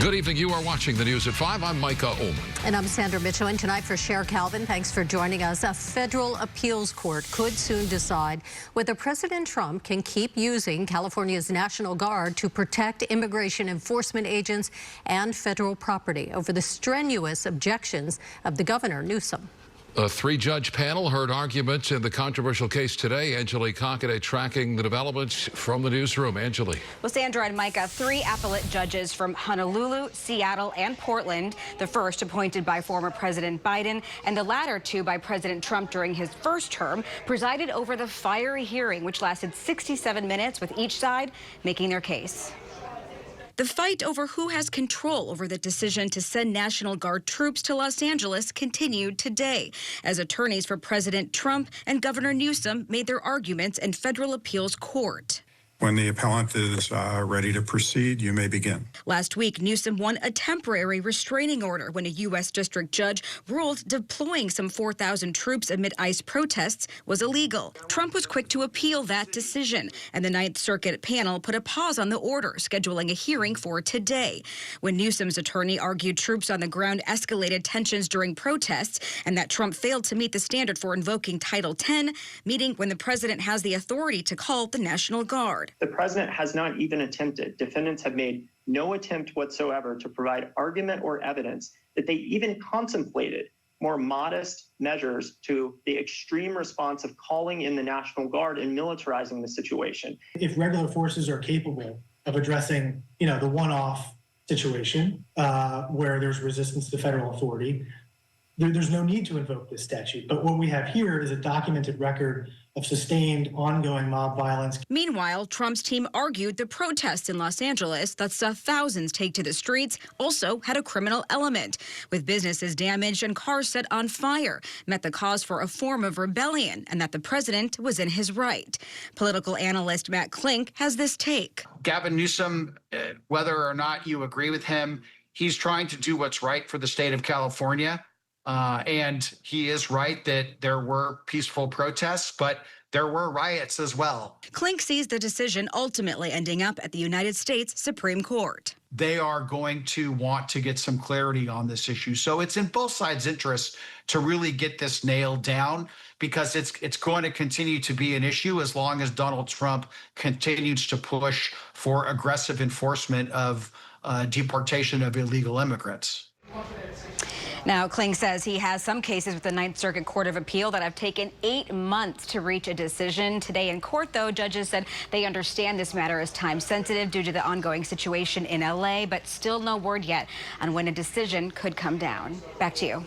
Good evening. You are watching the news at 5. I'm Micah Ullman. And I'm Sandra Mitchell. And tonight for Cher Calvin, thanks for joining us. A federal appeals court could soon decide whether President Trump can keep using California's National Guard to protect immigration enforcement agents and federal property over the strenuous objections of the governor, Newsom. A three-judge panel heard arguments in the controversial case today. Angelique Cockett tracking the developments from the newsroom. Angelique. Well, Sandra and Micah, three appellate judges from Honolulu, Seattle, and Portland. The first appointed by former President Biden, and the latter two by President Trump during his first term, presided over the fiery hearing, which lasted 67 minutes, with each side making their case. The fight over who has control over the decision to send National Guard troops to Los Angeles continued today, as attorneys for President Trump and Governor Newsom made their arguments in federal appeals court. When the appellant is ready to proceed, you may begin. Last week, Newsom won a temporary restraining order when a U.S. district judge ruled deploying some 4,000 troops amid ICE protests was illegal. Trump was quick to appeal that decision, and the Ninth Circuit panel put a pause on the order, scheduling a hearing for today. When Newsom's attorney argued troops on the ground escalated tensions during protests and that Trump failed to meet the standard for invoking Title X, meaning when the president has the authority to call the National Guard. The president has not even attempted. Defendants have made no attempt whatsoever to provide argument or evidence that they even contemplated more modest measures to the extreme response of calling in the National Guard and militarizing the situation. If regular forces are capable of addressing, the one-off situation where there's resistance to federal authority, there's no need to invoke this statute. But what we have here is a documented record of sustained, ongoing mob violence. Meanwhile, Trump's team argued the protests in Los Angeles that saw thousands take to the streets also had a criminal element, with businesses damaged and cars set on fire, meant the cause for a form of rebellion and that the president was in his right. Political analyst Matt Klink has this take. Gavin Newsom, whether or not you agree with him, he's trying to do what's right for the state of California. And he is right that there were peaceful protests, but there were riots as well. Klink sees the decision ultimately ending up at the United States Supreme Court. They are going to want to get some clarity on this issue. So it's in both sides' interest to really get this nailed down, because it's going to continue to be an issue as long as Donald Trump continues to push for aggressive enforcement of deportation of illegal immigrants. Now, Klink says he has some cases with the Ninth Circuit Court of Appeal that have taken 8 months to reach a decision. Today in court, though, judges said they understand this matter is time sensitive due to the ongoing situation in L.A., but still no word yet on when a decision could come down. Back to you.